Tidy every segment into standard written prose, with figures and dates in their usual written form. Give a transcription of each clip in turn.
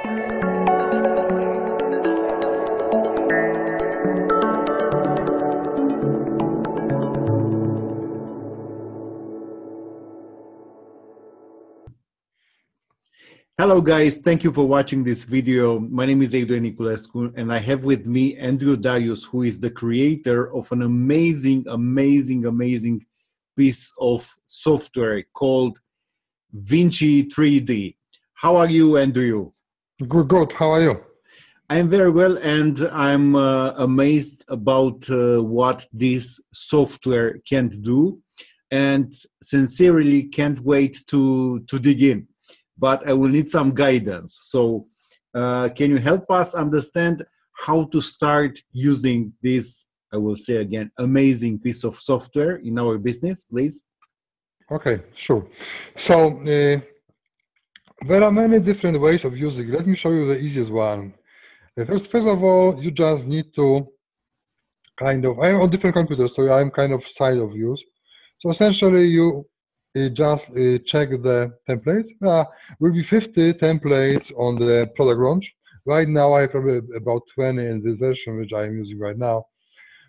Hello guys, thank you for watching this video. My name is Adrian Niculescu and I have with me Andrew Darius, who is the creator of an amazing piece of software called Vinci 3D. How are you, Andrew? Good. How are you? I'm very well, and I'm amazed about what this software can do, and sincerely can't wait to dig in. But I will need some guidance. So can you help us understand how to start using this, I will say again, amazing piece of software in our business, please? Okay, sure. So there are many different ways of using it. Let me show you the easiest one. First of all, you just need to I'm on different computers, so I'm kind of side of views. So essentially, you just check the templates. Will be 50 templates on the product launch. Right now, I have probably about 20 in this version, which I'm using right now.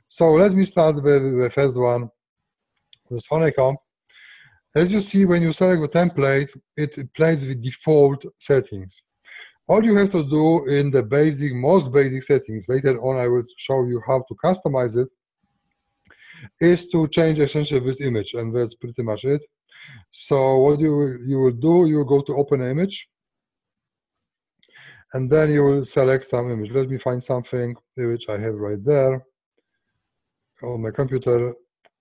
So let me start with the first one, with Honeycomb. As you see, when you select the template, it plays with default settings. All you have to do in the most basic settings, later on I will show you how to customize it, is to change essentially this image, and that's pretty much it. So what you will do, you will go to open image, and then you will select some image. Let me find something which I have right there on my computer.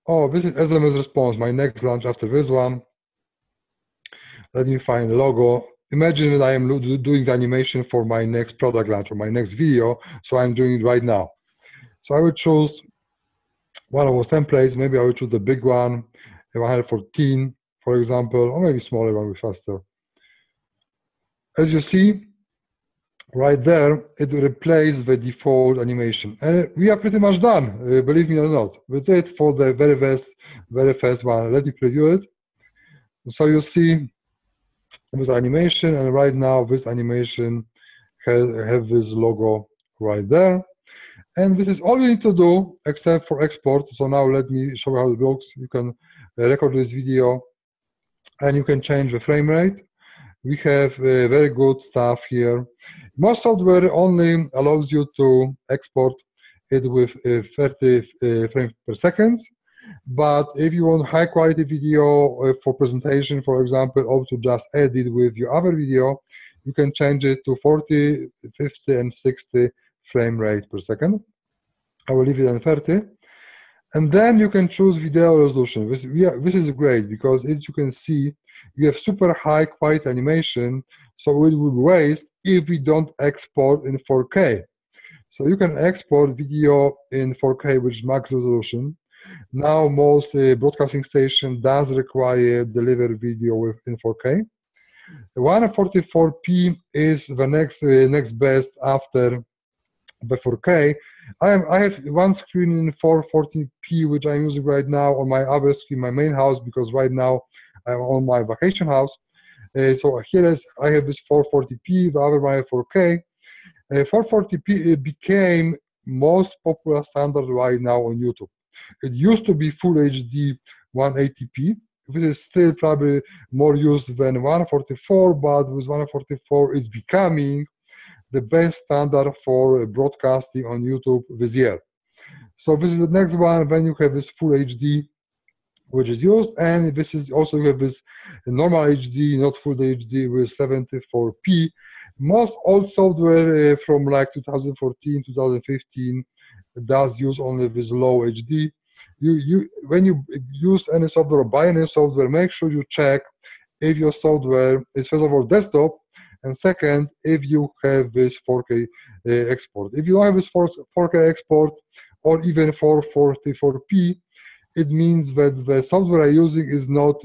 Oh, this is SMS response, my next launch after this one. Let me find the logo. Imagine that I am doing the animation for my next product launch or my next video, so I'm doing it right now. So I will choose one of those templates. Maybe I will choose the big one, 114, for example, or maybe smaller one, will be faster. As you see, right there, it will replace the default animation. And we are pretty much done, believe me or not. That's it for the very first one. Let me preview it. So you see this animation, and right now this animation have this logo right there. And this is all you need to do except for export. So now let me show you how it works. You can record this video and you can change the frame rate. We have very good stuff here. Most software only allows you to export it with 30 frames per second. But if you want high quality video for presentation, for example, or to just edit with your other video, you can change it to 40, 50, and 60 frame rate per second. I will leave it on 30. And then you can choose video resolution. This is great because as you can see, you have super high quality animation, so it will waste if we don't export in 4K. So you can export video in 4K, which is max resolution. Now most broadcasting station does require deliver video in 4K. 144p is the next best after the 4K. I have one screen in 440p, which I'm using right now on my other screen, my main house, because right now I'm on my vacation house. So here I have this 440p, the other one is 4K. 440p became most popular standard right now on YouTube. It used to be Full HD 180p, which is still probably more used than 144, but with 144 it's becoming the best standard for broadcasting on YouTube this year. So this is the next one. When you have this Full HD, which is used, and this is also you have this normal HD, not Full HD, with 74p. Most old software from like 2014, 2015 does use only this low HD. When you use any software or buy any software, make sure you check if your software is first of all desktop, and second, if you have this 4K export. If you don't have this 4K export or even 444p, it means that the software you're using is not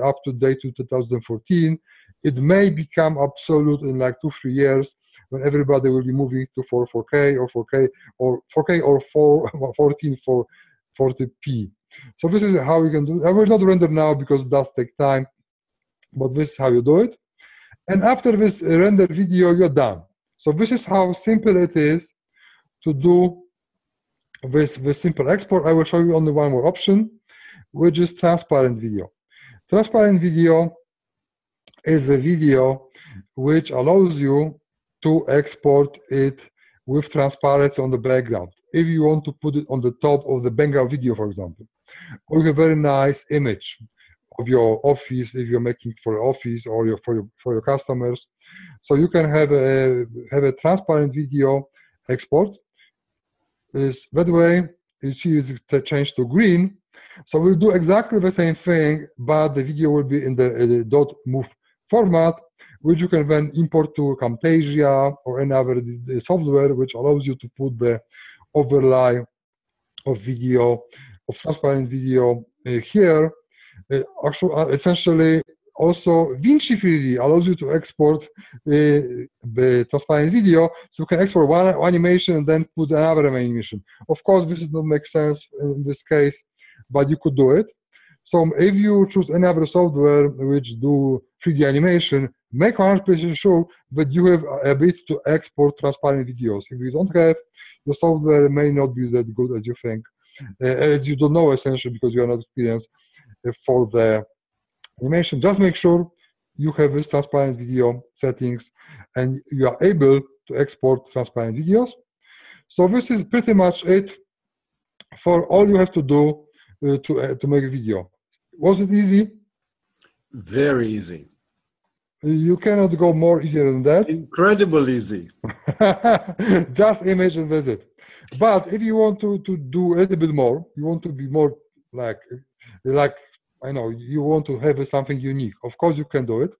up to date to 2014. It may become obsolete in like 2-3 years when everybody will be moving to 4K or 1440p. So this is how you can do it. I will not render now because it does take time, but this is how you do it. And after this render video, you're done. So this is how simple it is to do this simple export. I will show you only one more option, which is transparent video. Transparent video is a video which allows you to export it with transparency on the background. If you want to put it on the top of the background video, for example, or you have a very nice image of your office, if you're making for office or for your customers, so you can have a transparent video export. By the way, you see it's changed to green. So we'll do exactly the same thing, but the video will be in the .mov format, which you can then import to Camtasia or any other software, which allows you to put the overlay of video, of transparent video here. Actually, essentially, also Vinci 3D allows you to export the transparent video, so you can export one animation and then put another animation. Of course, this does not make sense in this case, but you could do it. So if you choose any other software which do 3D animation, make 100% sure that you have a ability to export transparent videos. If you don't have, the software may not be that good as you think, as you don't know essentially because you are not experienced for the animation. Just make sure you have this transparent video settings and you are able to export transparent videos. So this is pretty much it for all you have to do to make a video. Was it easy? Very easy. You cannot go more easier than that. Incredible easy. Just image and visit. But if you want to do a little bit more, you want to be more like I know, you want to have something unique. Of course, you can do it.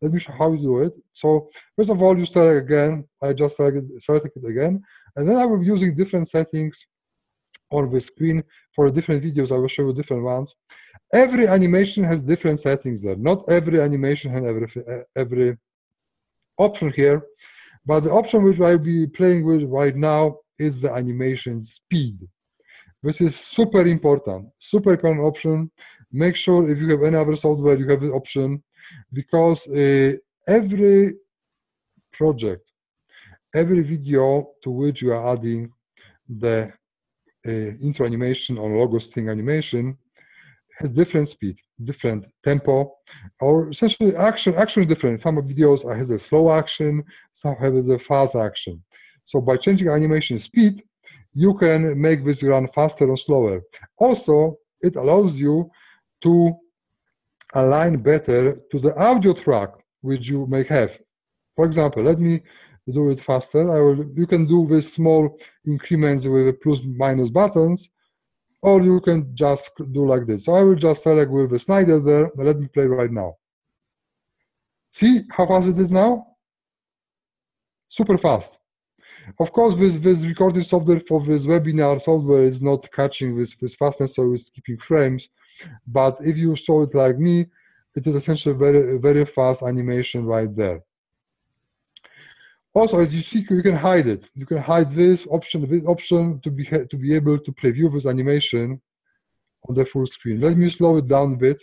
Let me show how you do it. So first of all, you select again. I just selected it again. And then I will be using different settings on the screen for different videos. I will show you different ones. Every animation has different settings there. Not every animation has every option here. But the option which I'll be playing with right now is the animation speed. This is super important option. Make sure if you have any other software, you have the option, because every project, every video to which you are adding the intro animation or logo string animation has different speed, different tempo, or essentially action is different. Some of videos has a slow action, some have a fast action. So by changing animation speed, you can make this run faster or slower. Also, it allows you to align better to the audio track which you may have. For example, let me do it faster. You can do with small increments with plus minus buttons, or you can just do like this. So I will just select with the slider there. Let me play right now. See how fast it is now? Super fast. Of course, this recording software for this webinar software is not catching this fastness, so it's skipping frames. But if you saw it like me, it is essentially very, very fast animation right there. Also, as you see, you can hide it. You can hide this option to be able to preview this animation on the full screen. Let me slow it down a bit.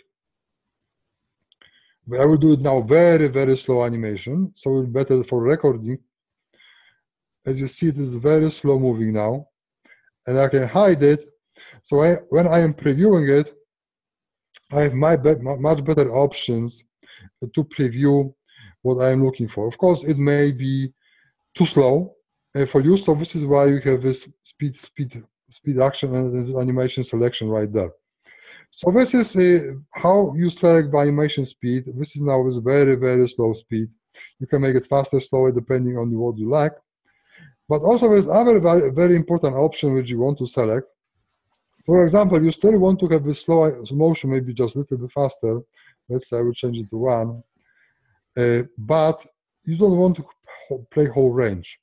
But I will do it now very, very slow animation, so it's better for recording. As you see, it is very slow moving now, and I can hide it. So when I am previewing it, I have much better options to preview what I am looking for. Of course, it may be too slow for you, so this is why you have this speed action and animation selection right there. So this is how you select the animation speed. This is now with very, very slow speed. You can make it faster, slower, depending on what you like. But also there's other very important option which you want to select. For example, you still want to have this slow motion, maybe just a little bit faster. Let's say I will change it to 1. But you don't want to play whole range.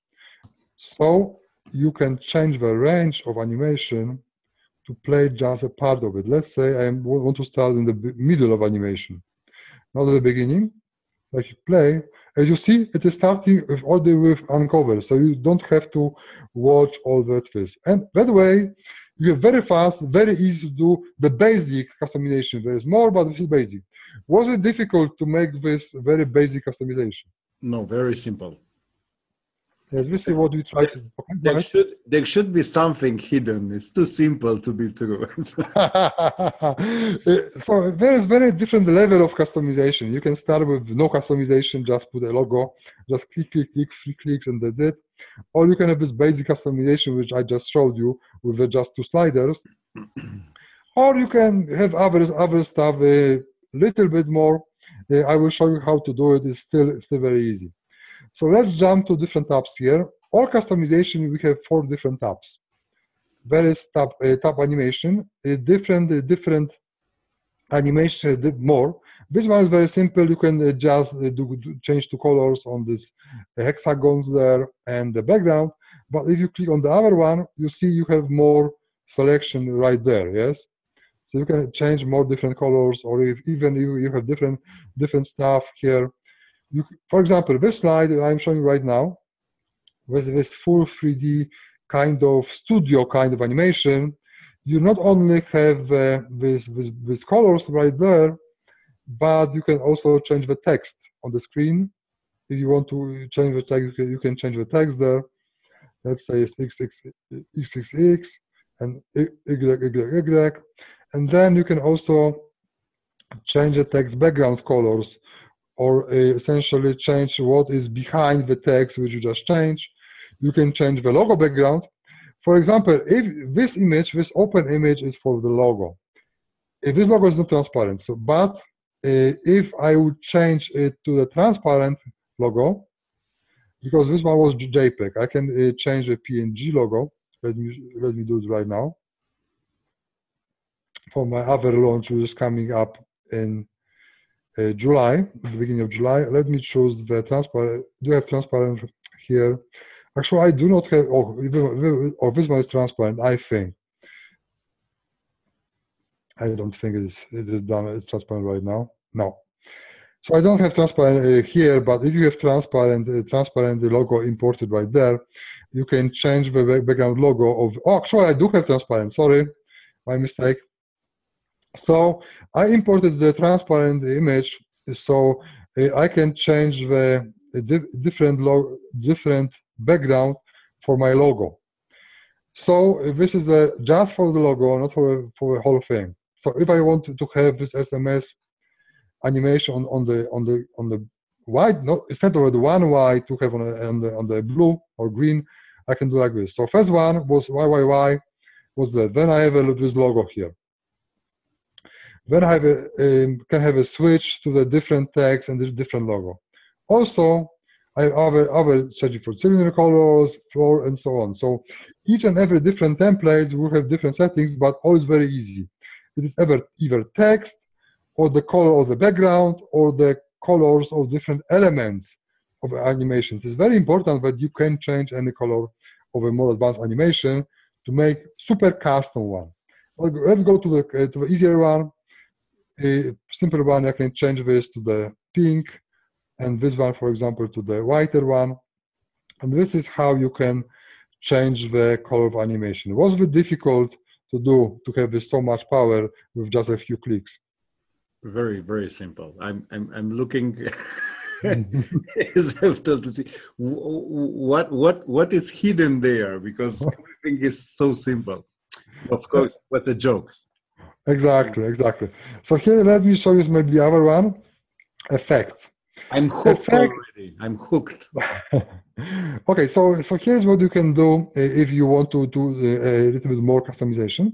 So you can change the range of animation to play just a part of it. Let's say I want to start in the middle of animation, not at the beginning. Like you play, as you see, it is starting all the way with uncover, so you don't have to watch all that first. And by the way, you have very fast, very easy to do the basic customization. There is more, but this is basic. Was it difficult to make this very basic customization? No, very simple. Yes, this is what we try to. Okay, there should be something hidden. It's too simple to be true. So there is very different level of customization. You can start with no customization, just put a logo, just click, 3 clicks, and that's it. Or you can have this basic customization, which I just showed you with just 2 sliders. Or you can have other stuff a little bit more. I will show you how to do it. It's still very easy. So let's jump to different tabs here. All customization, we have 4 different tabs. There is tab animation, different animation more. This one is very simple. You can just change the colors on these hexagons there and the background. But if you click on the other one, you see you have more selection right there. Yes. So you can change more different colors, or even you have different stuff here. For example, this slide I'm showing you right now, with this full 3D kind of studio kind of animation, you not only have these colors right there, but you can also change the text on the screen. If you want to change the text, you can change the text there. Let's say it's XXX and YYY. And then you can also change the text background colors, or essentially change what is behind the text which you just changed. You can change the logo background. For example, if this image, this open image is for the logo. If this logo is not transparent, but if I would change it to the transparent logo, because this one was JPEG, I can change the PNG logo. Let me do it right now. For my other launch, which is coming up in July, the beginning of July, let me choose the transparent. Do you have transparent here? Actually, I do not have. Oh, this one is transparent. I think. I don't think it is done. It's transparent right now. No. So I don't have transparent here, but if you have transparent logo imported right there, you can change the background logo of. Oh, actually, I do have transparent. Sorry, my mistake. So I imported the transparent image, so I can change the different background for my logo. So this is just for the logo, not for the whole thing. So if I want to have this SMS animation on the white, not instead of the one white to have on the blue or green, I can do like this. So first one was YYY, was that. Then I have this logo here. Then I can have a switch to the different text and this different logo. Also, I have other setting for cylinder colors, floor, and so on. So each and every different templates will have different settings, but always very easy. It is either text, or the color of the background, or the colors of different elements of animation. It is very important that you can change any color of a more advanced animation to make super custom one. Let's go to the easier one. A simple one, I can change this to the pink, and this one, for example, to the whiter one. And this is how you can change the color of animation. It was very difficult to do, to have this so much power with just a few clicks. Very, very simple. I'm looking to see what is hidden there, because everything is so simple. Of course, what's a joke? Exactly. So here, let me show you maybe the other one, effects. I'm hooked already. I'm hooked. Okay, so here's what you can do if you want to do a little bit more customization.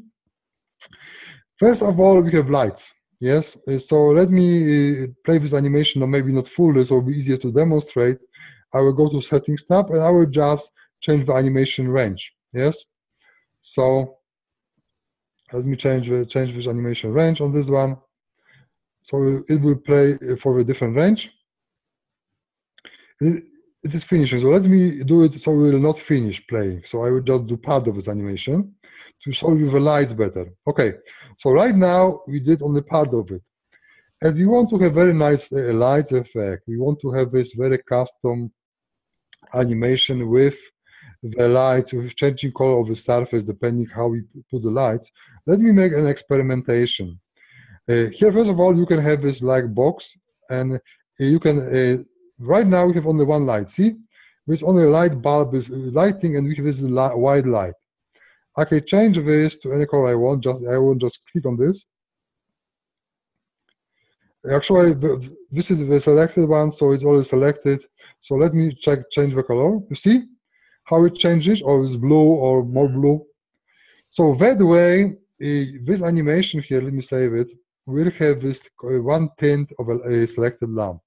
First of all, we have lights. Yes, so let me play this animation, or maybe not fully, so it'll be easier to demonstrate. I will go to Settings tab, and I will just change the animation range. Yes, so let me change this animation range on this one. So it will play for a different range. It is finishing, so let me do it so we will not finish playing. So I will just do part of this animation to show you the lights better. Okay, so right now we did only part of it. And we want to have very nice lights effect. We want to have this very custom animation with the lights, with changing color of the surface depending how we put the lights. Let me make an experimentation. Here, first of all, you can have this like box, and you can, right now we have only one light, see? with only a light bulb is lighting, and we have this white light. I can change this to any color I want. I will just click on this. Actually, this is the selected one, so it's already selected. So let me change the color. You see how it changes, or it's blue or more blue. So that way, this animation here, let me save it, will have this one tint of a selected lamp.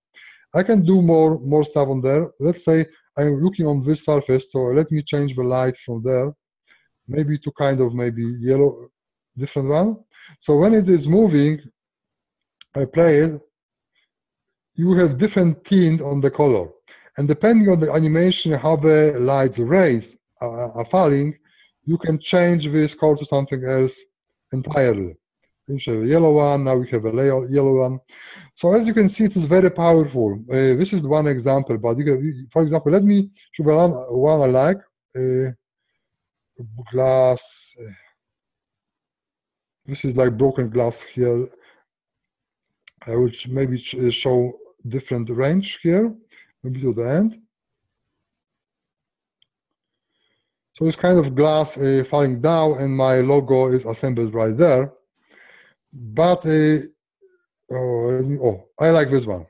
I can do more stuff on there. Let's say I'm looking on this surface, so let me change the light from there, maybe to kind of maybe yellow, different one. So when it is moving, I play it, you have different tint on the color. And depending on the animation, how the light's rays are falling, you can change this color to something else entirely. We have a yellow one, now we have a yellow one. So as you can see, it is very powerful. This is one example, but you can, for example, let me show one I like. Glass. This is like broken glass here. I will maybe show different range here, maybe to the end. So it's kind of glass falling down, and my logo is assembled right there. But I like this one.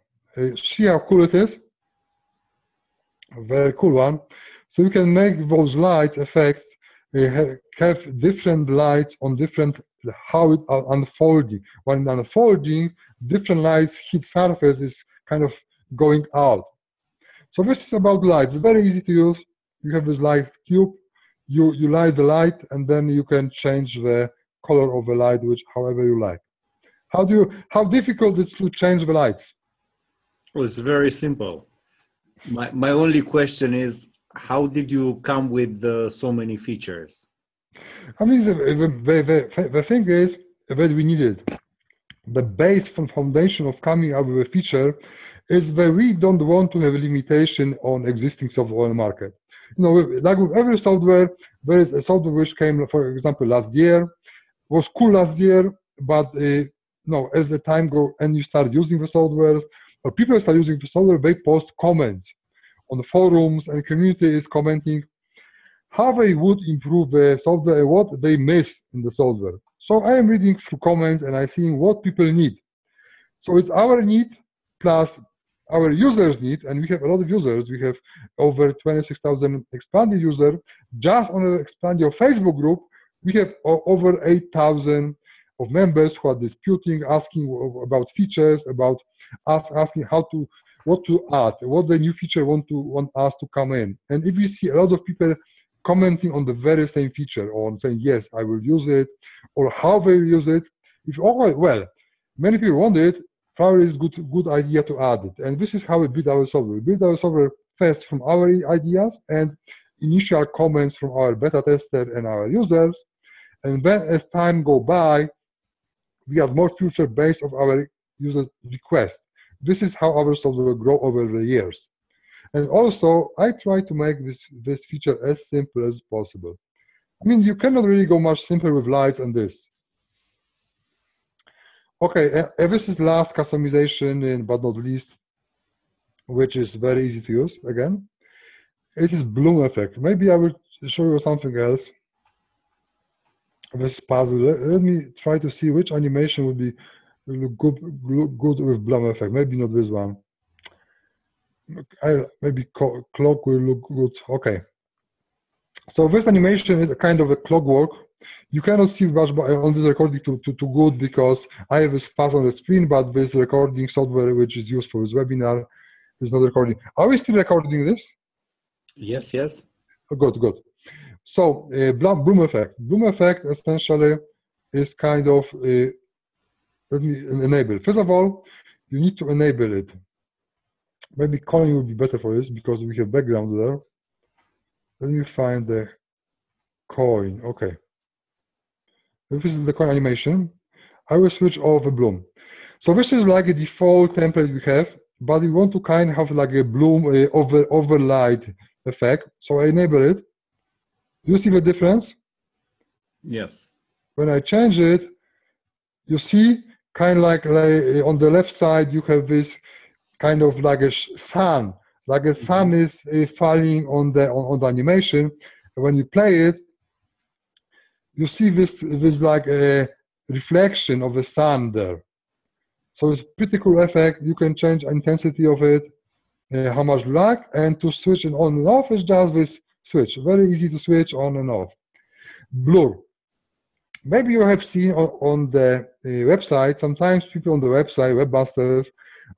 See how cool it is? A very cool one. So you can make those lights effects have different lights on different how it are unfolding. When unfolding, different lights hit surface is kind of going out. So this is about lights. It's very easy to use. You have this light cube. You light the light, and then you can change the color of the light, which however you like. How difficult is it to change the lights? Well, it's very simple. My only question is, how did you come with so many features? I mean, the thing is that we needed the base foundation of coming up with a feature is that we don't want to have a limitation on existing software on the market. You know, like with every software, there is a software which came, for example, last year, was cool last year, but as the time goes and you start using the software, or people start using the software, they post comments on the forums, and community is commenting how they would improve the software and what they miss in the software. So I am reading through comments and I'm seeing what people need. So it's our need plus our users need, and we have a lot of users. We have over 26,000 expanded users. Just on the expanded Facebook group, we have over 8,000 of members who are disputing, asking about features, about us asking what to add, what the new feature want us to come in. And if you see a lot of people commenting on the very same feature, or saying, yes, I will use it, or how they will use it, many people want it, probably it's good idea to add it. And this is how we build our software. We build our software first from our ideas and initial comments from our beta tester and our users. And then as time go by, we add more feature based on our user request. This is how our software will grow over the years. And also, I try to make this feature as simple as possible. I mean, you cannot really go much simpler with lights and this. Okay, and this is last customization, but not least, which is very easy to use, again. It is bloom effect. Maybe I will show you something else. This puzzle. Let me try to see which animation would be look good with bloom effect. Maybe not this one. Maybe clock will look good. Okay. So this animation is a kind of a clockwork. You cannot see much on this recording too good because I have this fast on the screen, but this recording software which is used for this webinar is not recording. Are we still recording this? Yes, yes. Oh, good. So bloom effect. Bloom effect essentially is kind of let me enable. First of all, you need to enable it. Maybe coin would be better for this because we have background there. Let me find the coin. Okay. If this is the coin animation, I will switch off the bloom. So this is like a default template we have, but we want to kind of have like a bloom overlight effect. So I enable it. Do you see the difference? Yes. When I change it, you see kind of like on the left side, you have this kind of like a sun, like the sun is falling on the animation. And when you play it, you see this like a reflection of the sun there. So it's a pretty cool effect. You can change intensity of it, how much you like, and to switch it on and off is just this switch. Very easy to switch on and off. Blur. Maybe you have seen on the website, sometimes people on the website, webmasters,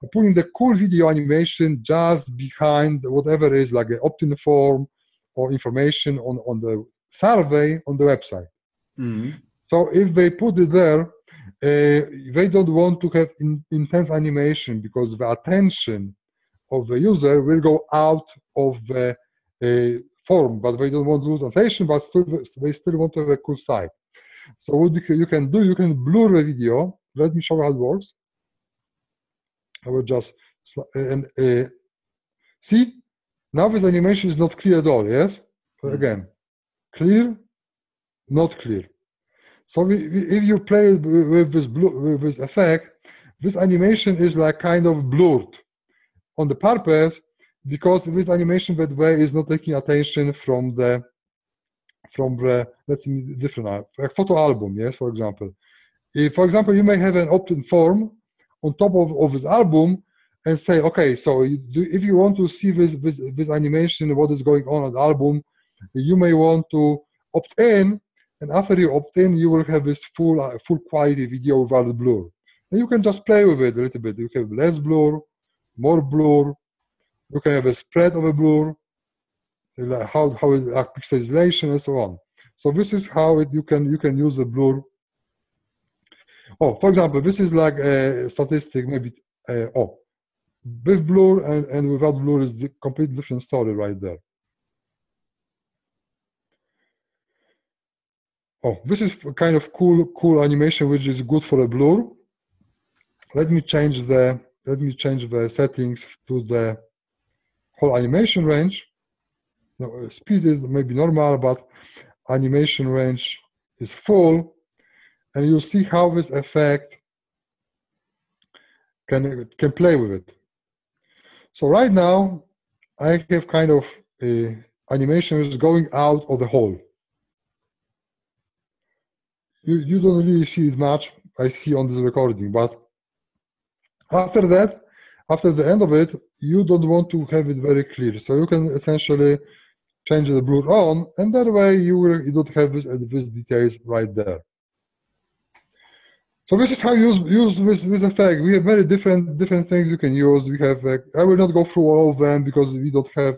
are putting the cool video animation just behind whatever is like an opt-in form or information on the survey on the website. So if they put it there, they don't want to have intense animation because the attention of the user will go out of the form, but they don't want to lose attention, but they still want to have a cool site. So what you can do, you can blur the video. Let me show you how it works. I will just, see, now this animation is not clear at all, yes? Again, clear, not clear. So if you play with this effect, this animation is like kind of blurred on the purpose, because this animation that way is not taking attention from the let's see, different photo album, yes, for example. For example, you may have an opt-in form on top of this album and say, okay, so if you want to see this animation, what is going on the album, you may want to opt in, and after you opt in, you will have this full quality video without the blur. And you can just play with it a little bit. You have less blur, more blur. You can have a spread of a blur, like how it, like pixelization and so on. So this is how you can use the blur. Oh, for example, this is like a statistic, maybe. With blur and without blur is a completely different story right there. Oh, this is kind of cool animation which is good for a blur. Let me change the settings to the whole animation range. No, speed is maybe normal, but animation range is full, and you'll see how this effect can play with it. So right now, I have kind of animations going out of the hole. You don't really see it much, I see on this recording, but after that, after the end of it, you don't want to have it very clear. So you can essentially change the blur on, and that way you don't have these details right there. So this is how you use this effect. We have very different things you can use. We have, I will not go through all of them because we don't have,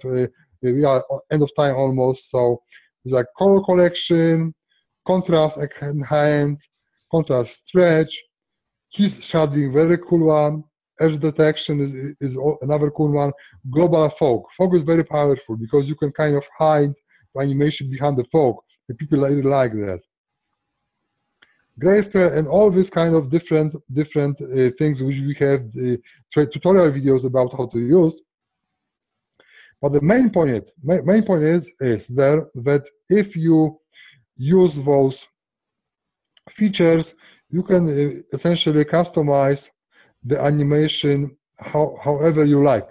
we are end of time almost. So it's like color collection, contrast enhance, contrast stretch, hue shading, very cool one. Edge detection is another cool one. Global fog. Fog is very powerful because you can kind of hide the animation behind the fog. And people really like that. Grayscale and all these kind of different things which we have tutorial videos about how to use. But the main point is there that if you use those features, you can essentially customize the animation however you like.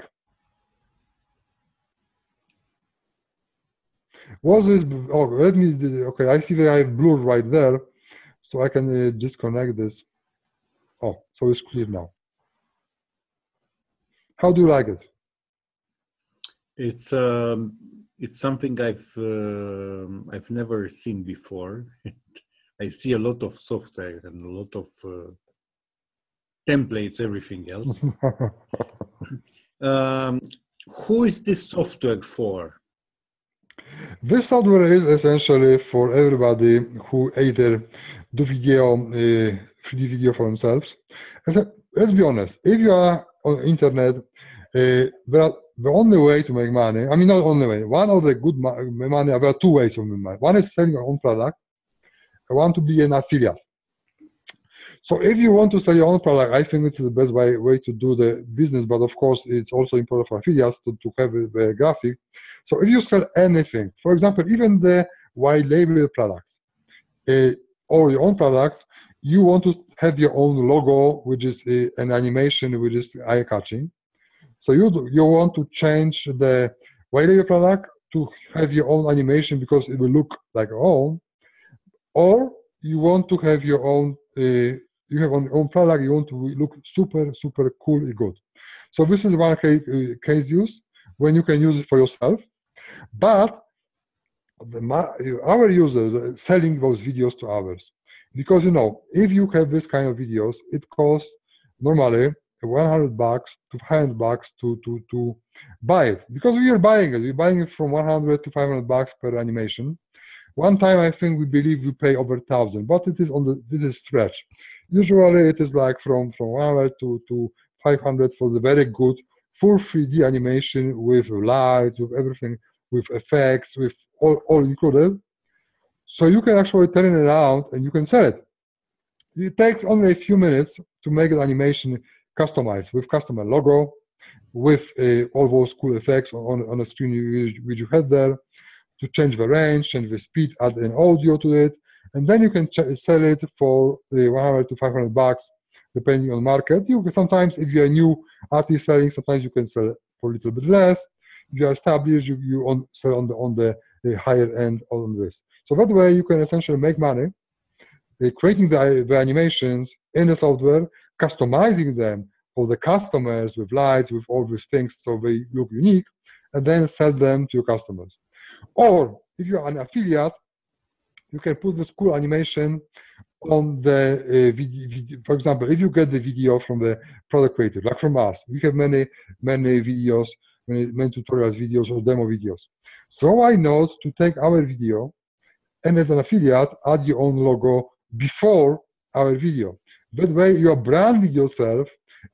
Was this? Oh, let me. Okay, I see that I have blur right there, so I can disconnect this. Oh, so it's clear now. How do you like it? It's something I've never seen before. I see a lot of software and a lot of templates, everything else. Who is this software for? This software is essentially for everybody who either do video, 3D video for themselves. Let's be honest, if you are on the internet, the only way to make money, I mean, not only way, one of the good money, there are two ways of making money. One is selling your own product, and one to be an affiliate. So if you want to sell your own product, I think it's the best way to do the business, but of course, it's also important for affiliates to have a graphic. So if you sell anything, for example, even the white label products or your own products, you want to have your own logo, which is an animation which is eye-catching. So you want to change the weight of your product to have your own animation because it will look like your own, or you want to have your own, you have your own product, you want to look super, super cool and good. So this is one case use when you can use it for yourself, but our users selling those videos to others. Because, you know, if you have this kind of videos, it costs normally $100 to $500 to buy it. Because we are buying it. We're buying it from $100 to $500 per animation. One time, I think we believe we pay over 1,000, but it is this is stretch. Usually, it is like from 100 to 500 for the very good full 3D animation with lights, with everything, with effects, with all included. So you can actually turn it around and you can sell it. It takes only a few minutes to make an animation customized with customer logo, with all those cool effects on the screen which you had there, to change the range, change the speed, add an audio to it, and then you can sell it for $100 to $500, depending on market. You can, sometimes, if you're a new artist selling, sometimes you can sell for a little bit less. If you're established, you sell on the higher end on this. So that way, you can essentially make money creating the animations in the software, customizing them for the customers with lights, with all these things, so they look unique, and then sell them to your customers. Or if you're an affiliate, you can put this cool animation on the video. For example, if you get the video from the product creator, like from us, we have many videos, many tutorials videos or demo videos. So why not to take our video and as an affiliate, add your own logo before our video. That way you are branding yourself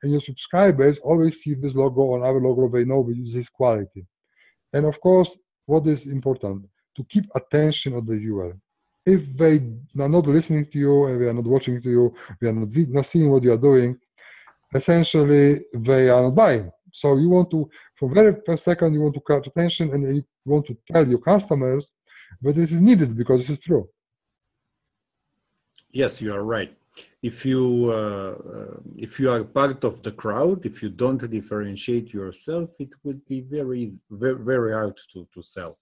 and your subscribers always see this logo on our logo, they know this is quality. And of course, what is important? To keep attention of the viewer. If they are not listening to you and they are not watching to you, they are not seeing what you are doing, essentially they are not buying. So you want to, from very first second, you want to catch attention and you want to tell your customers that this is needed because this is true. Yes, you are right. If you are part of the crowd, if you don't differentiate yourself, it will be very hard to sell.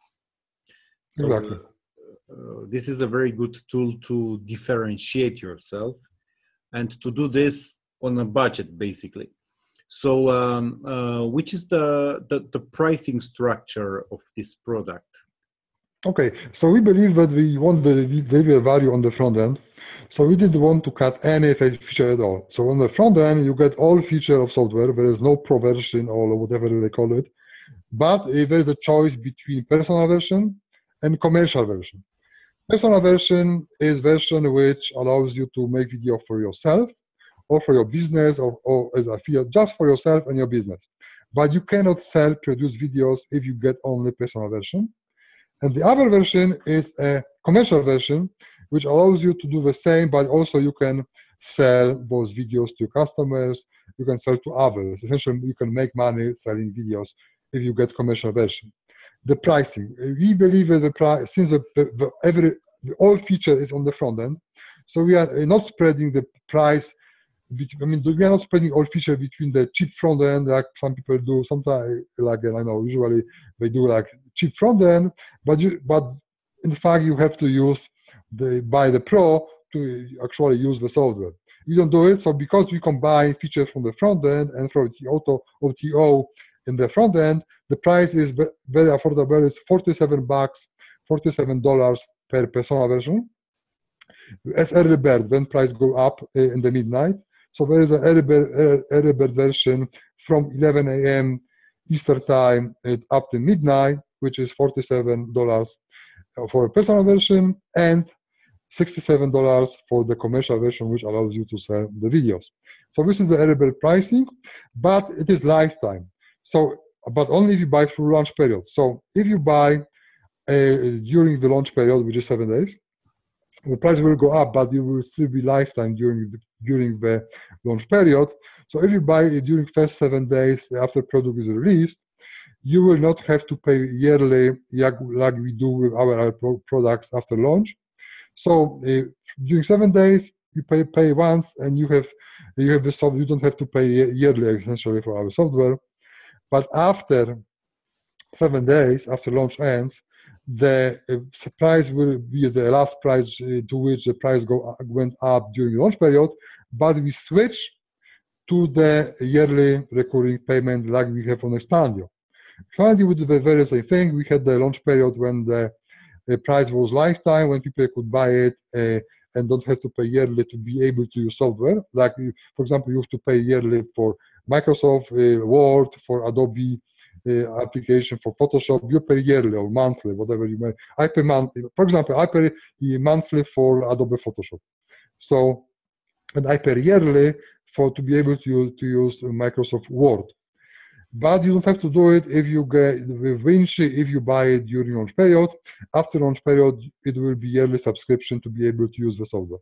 So, exactly. This is a very good tool to differentiate yourself and to do this on a budget, basically. So, which is the pricing structure of this product? Okay, so we believe that we want the delivery value on the front end. So we didn't want to cut any feature at all. So on the front end, you get all feature of software. There is no pro version or whatever they call it. But there is a choice between personal version and commercial version. Personal version is version which allows you to make video for yourself or for your business or as a field, just for yourself and your business. But you cannot produce videos if you get only personal version. And the other version is a commercial version, which allows you to do the same, but also you can sell those videos to customers, you can sell to others. Essentially, you can make money selling videos if you get commercial version. The pricing, we believe that the price, since all feature is on the front end, so we are not spreading the price. I mean, we are not spreading all feature between the cheap front end, like some people do. Sometimes, like I know, usually they do like cheap front end, but in fact you have to buy the pro to actually use the software. We don't do it, so because we combine features from the front end and from the OTO in the front end, the price is very affordable. It's $47 per personal version. As early bird, when price go up in the midnight. So there is an early bird version from 11 a.m. Eastern time up to midnight, which is $47 for a personal version and $67 for the commercial version, which allows you to sell the videos. So this is the early bird pricing, but it is lifetime. So, but only if you buy through launch period. So if you buy during the launch period, which is 7 days, the price will go up, but it will still be lifetime during the launch period. So if you buy it during first 7 days after product is released, you will not have to pay yearly like we do with our products after launch. So during 7 days, you pay once, and you have the software. You don't have to pay yearly essentially for our software. But after 7 days, after launch ends, the price will be the last price to which the price went up during the launch period, but we switch to the yearly recurring payment like we have on Expandio. Expandio would do the very same thing. We had the launch period when the price was lifetime, when people could buy it and don't have to pay yearly to be able to use software. Like, for example, you have to pay yearly for Microsoft Word, for Adobe application, for Photoshop. You pay yearly or monthly, whatever you may. I pay monthly. For example, I pay monthly for Adobe Photoshop. So, and I pay yearly to be able to use Microsoft Word. But you don't have to do it if you get with Vinci, if you buy it during launch period. After launch period, it will be yearly subscription to be able to use the software.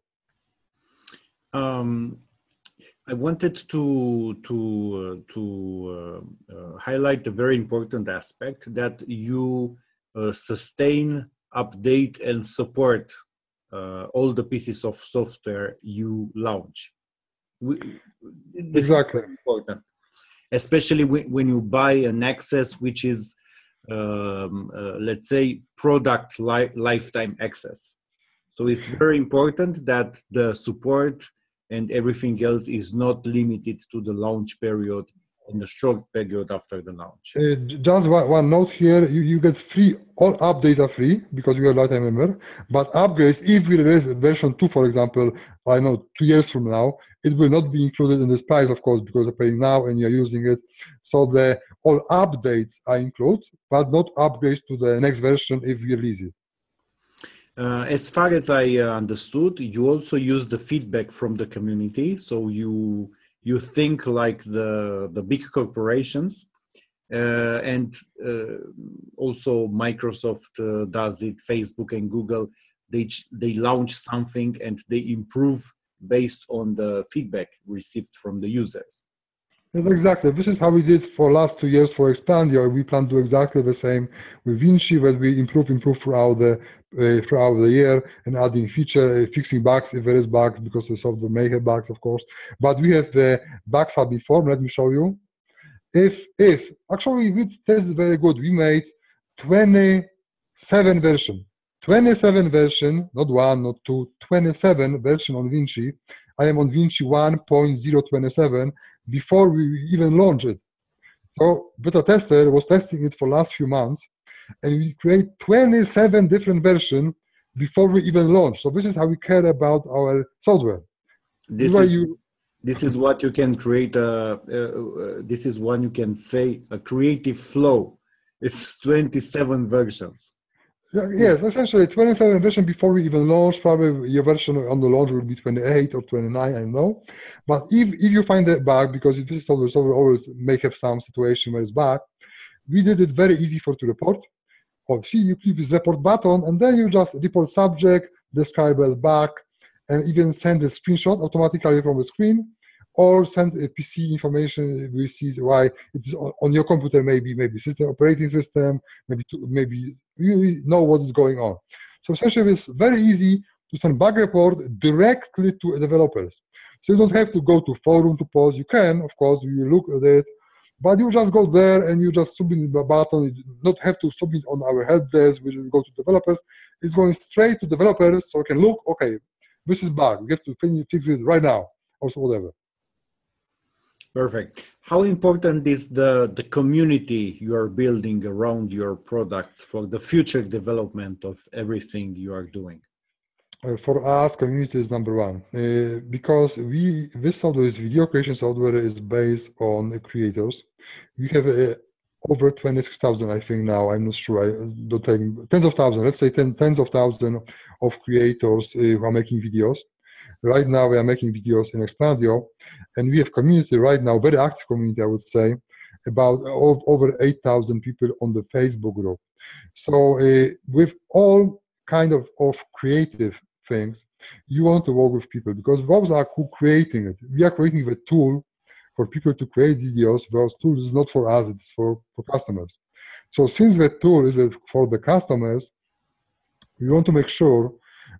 I wanted to highlight a very important aspect, that you sustain, update, and support all the pieces of software you launch. This Exactly. is important, especially when you buy an access which is, let's say, product lifetime access. So it's very important that the support and everything else is not limited to the launch period and the short period after the launch. Just one note here, you get free, all updates are free because you are a lifetime member, but upgrades, if we release version 2, for example, I know 2 years from now, it will not be included in this price, of course, because you're paying now and you're using it. So all updates are included, but not upgrades to the next version if we release it. As far as I understood, you also use the feedback from the community. So you think like the big corporations, and also Microsoft does it, Facebook and Google, they launch something and they improve based on the feedback received from the users. Yes, exactly. This is how we did for last 2 years for Expandio. We plan to do exactly the same with Vinci, where we improve throughout the year and adding feature, fixing bugs if there is bugs, because the software may have bugs, of course. But we have the bugs have been formed. Let me show you. If actually we tested very good. We made 27 version, not 1, not 2, 27 version on Vinci. I am on Vinci 1.027 before we even launched it. So beta tester was testing it for last few months, and we create 27 different versions before we even launch. So this is how we care about our software. This is what you can create. This is one you can say a creative flow. It's 27 versions. Yes, essentially 27 version before we even launch. Probably your version on the launch will be 28 or 29, I don't know. But if you find a bug, because this software always may have some situation where it's bug, we did it very easy to report. Or see, you click this report button, and then you just report subject, describe a bug, and even send a screenshot automatically from the screen, or send a PC information. We see why it is on your computer, maybe system operating system, maybe you know what is going on. So essentially, it's very easy to send bug report directly to developers. So you don't have to go to forum to post. You can, of course, you look at it, but you just go there and you just submit the button. You do not have to submit on our help desk, which will go to developers. It's going straight to developers, so you can look, okay, this is bug. We have to fix it right now, or whatever. Perfect. How important is the community you are building around your products for the future development of everything you are doing? For us, community is number one, because this software is video creation software is based on creators. We have over 26,000, I think now. I'm not sure. I don't take tens of thousands. Let's say tens of thousands of creators who are making videos. Right now, we are making videos in Expandio, and we have community right now, very active community, I would say, about over 8,000 people on the Facebook group. So with all kind of creative things, you want to work with people, because those are who creating it. We are creating the tool for people to create videos. Those tools is not for us, it's for customers. So since the tool is for the customers, we want to make sure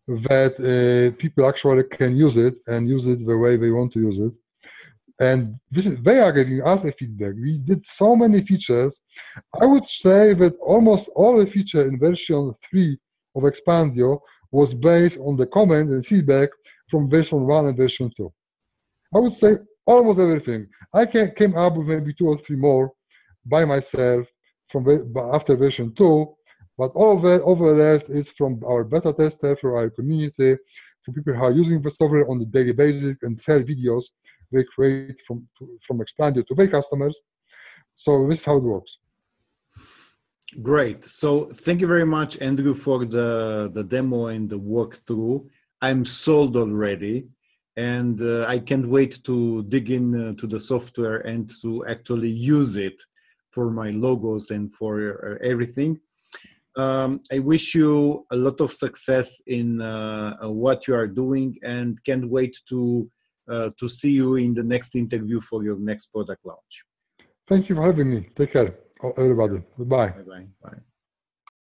that people actually can use it and use it the way they want to use it. And they are giving us a feedback. We did so many features. I would say that almost all the feature in version 3 of Expandio was based on the comment and feedback from version 1 and version 2. I would say almost everything. I came up with maybe 2 or 3 more by myself after version 2, but all the rest is from our beta tester, from our community, from people who are using the software on a daily basis and sell videos they create from Expandio to their customers. So this is how it works. Great. So thank you very much, Andrew, for the demo and the walkthrough. I'm sold already, and I can't wait to dig in to the software and to actually use it for my logos and for everything. I wish you a lot of success in what you are doing, and can't wait to see you in the next interview for your next product launch. Thank you for having me. Take care, everybody. Goodbye. Bye-bye. Bye.